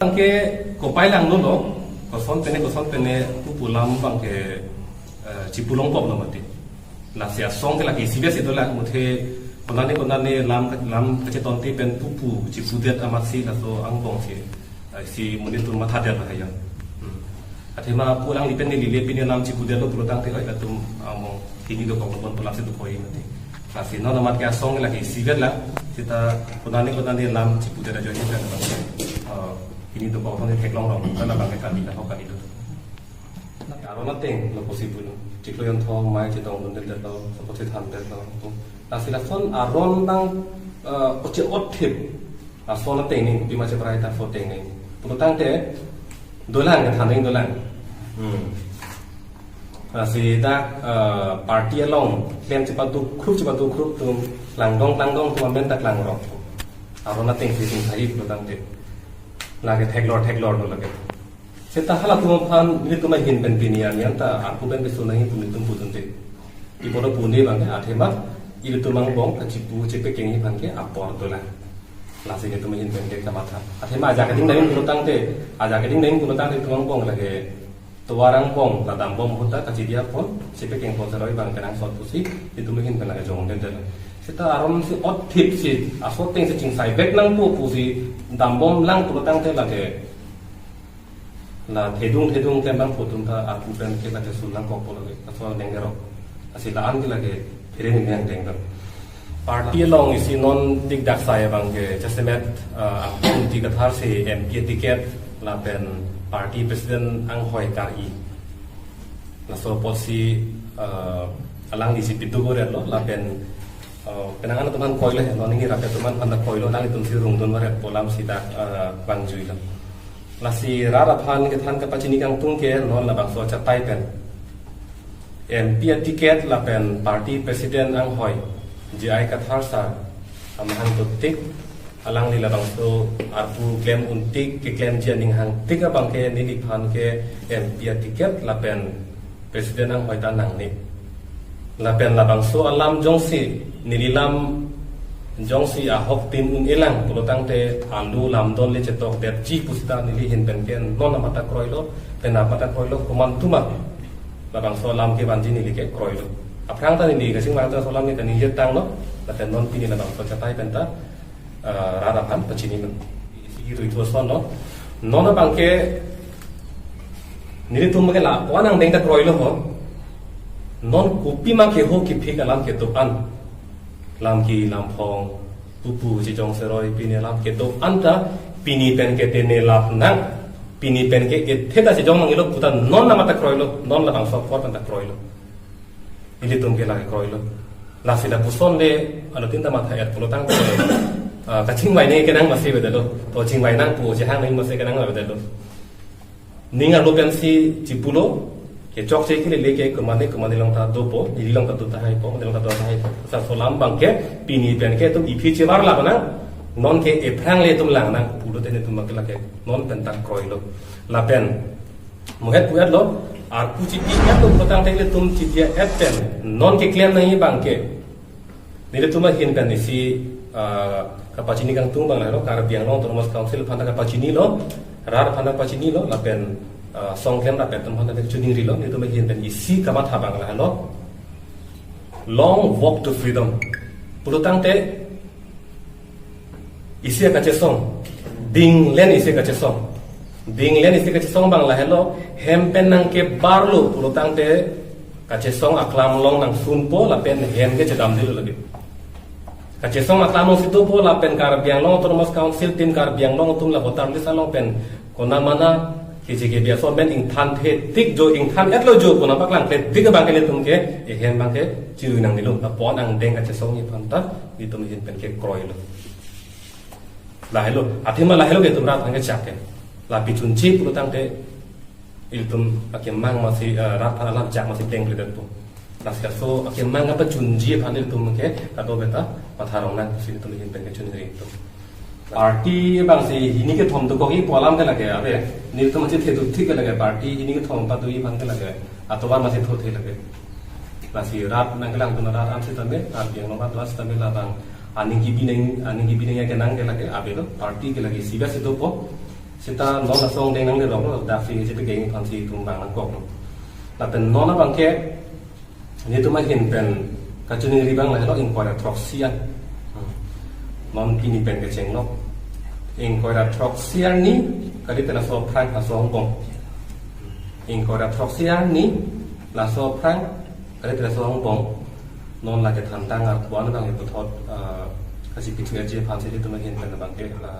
Bangke kopai lang nulo, koson pene pupulam bangke cipulong pop namati. Lasia song ke lagi sibes itu lah muthe konane lam kecetonti pen pupu cipudet amaksi laso angbong si munitul mathadet lah ya. Athema pulang di pen lile pini lam cipudet lo pulutang te oi atum among kini do kong pon pulang situ koi mati. Lasi no namat ke song ke lagi sibes lah kita konane lam cipudet aja ni kan. Ini tu kau tanya keklong rong, karena bangkai kami dah kau kami tu. Kalau nanti lo possible, jika yang thong mai jitong benda dah lo, seperti than dah lo. Nasi lason aron tang oce otip, lason nanti ni, bima ceperai tak foto ni. Putang te, dolang kan than dolang. Nasi dah party along, klaim cepat tu krup tu langdong tu ambil tak langrong. Aron nanti sih sahih putang te. Lagi teglor no lagi. Seta hala tuh pan ini tuh mahin penpinian yang ta aku ben besunahi punitum putunte. Ibu orang puni bangke athema itu tuh mangbong kacipu cepek yang bangke apor tu lah. Lasing itu mahin penke kamata. Athema aja keding naik pulutang te, aja keding naik pulutang te tuh mangbong lagi. Tuarang bong ladam bom huta kacidia pon cepek yang poseroi bangke nang sot pusi itu mahin penake jong den. Kita arom si otip si asoting si cingsai bek nang pusi dambom lang pulutang te lagi la thedung tembang putung ta aku ben ke lagi sulang kok lagi asal nengero asilaan ke lagi phere neng dengger party long isi non dik dak saya bangke jasemet aku ti kathar se MP ticket la ben party president ang hoi kai la so posi alang di si pitu gore lo la ben kenangan teman koilo ya non ini rakyat teman anda koilo nang itu si rungdon mare polam sida bang jui lah lasi rara phan ke than kapacini kang tung ke non la bang so chatai pen MP ticket la pen party president ang hoi ji ai kathar sa amahan tutik alang lila bang so arpu claim untik ke claim janing hang tiga bang ke ni phan ke MP ticket la pen president ang hoi tanang ni la pen la bang so alam jongsi nililam jongsi ahok tin elang pulutang te alu lamdon le cetok derji pusta nili hin benken non mata kroilo pena mata kroilo komantuma labang solam ke banji nili ke kroilo aprang ta nili gasing mata solam ni tani jetang no laten non pini labang so catai penta rarapan pacini men itu son no non bangke nili tum ke la wanang dengta kroilo ho non kupi ma ke ho ki phik alam ke topan lam ki lam phong pupu ji jong seroi pini lam ke to anta pini pen ke tene lap nang pini pen ke theta ji jong nang ilo putan non na mata kroilo non la bang so for ta kroilo ili tum ke la kroilo la sila puson le anu tinta mata yat pulutang ke kaching bai ne ke nang masih bedalo to ching bai nang pu ji hang nang masih ke nang bedalo ninga lo pen si cipulo ke chok che kile leke kemane long ta dopo di long ta tu ta hai po long ta tu ta hai sa solam bangke pini pen ke tum ipi che war la bana non ke e phrang le tum lang nang pulo tene tum makla ke non pen tak kroilo la pen muhet puet lo ar pu chi pi ka tum potang te le tum chi dia et pen non ke claim nahi bangke nile tum hin pen si kapacini kang tung bang lo kar biang long termos council phanda kapacini lo rar phanda kapacini lo la pen song kem rapat teman teman cuning rilo itu bagian dan isi kamat habang lah lo long walk to freedom pulutang te isi kace song ding len isi kace song bang lah lo hempen nang ke barlo pulutang te kace song aklam long nang sunpo lapen hem ke cedam dilo lagi kace song aklam long situ po lapen kar biang long termos council tim kar biang long tum la hotar desa long pen kona mana kisi biasa ben ing than the tik jo ing than et lo jo puna paklang the tik bang ke tum ke e hem bang ke chiu nang ni lo apon ang deng ka chesong ni phanta ni tum hin pen ke kroi lo la hello athima la hello ke tum ra thang ke chak ke la pi chun chi pu tang te il tum akem mang ma si ra pha la chak ma si teng le den pu la ska so akem mang ka chun ji phan le tum ke ka do beta patha rong nang si tum hin pen ke chun ri tum party bang si ini ke thom to ko hi polam ke lage abe nil to machi thedu thik ke lage party ini ke thom pa tu hi bang ke lage atoba machi tho the lage la si rat nang lang tu na rat am si tame ar biang no ba plus tame la bang ani ki bineng ya ke nang ke lage abe lo party ke lage siba se to po sita non la song deng nang le rong da fi je pe geng phan si tum bang nang kok la pen non na bang ke ni tu ma hin pen ka chuni ri bang la lo in kwa da troxian non pini pen ke cheng no in kwa da troxian ni ka ri ta so pran ka so bong in kwa da troxian ni la so pran ka ri ta so bong non la ke tham tang a kwa na bang e pu thot ka si pi thue je phan si tu ma hin pen bang ke la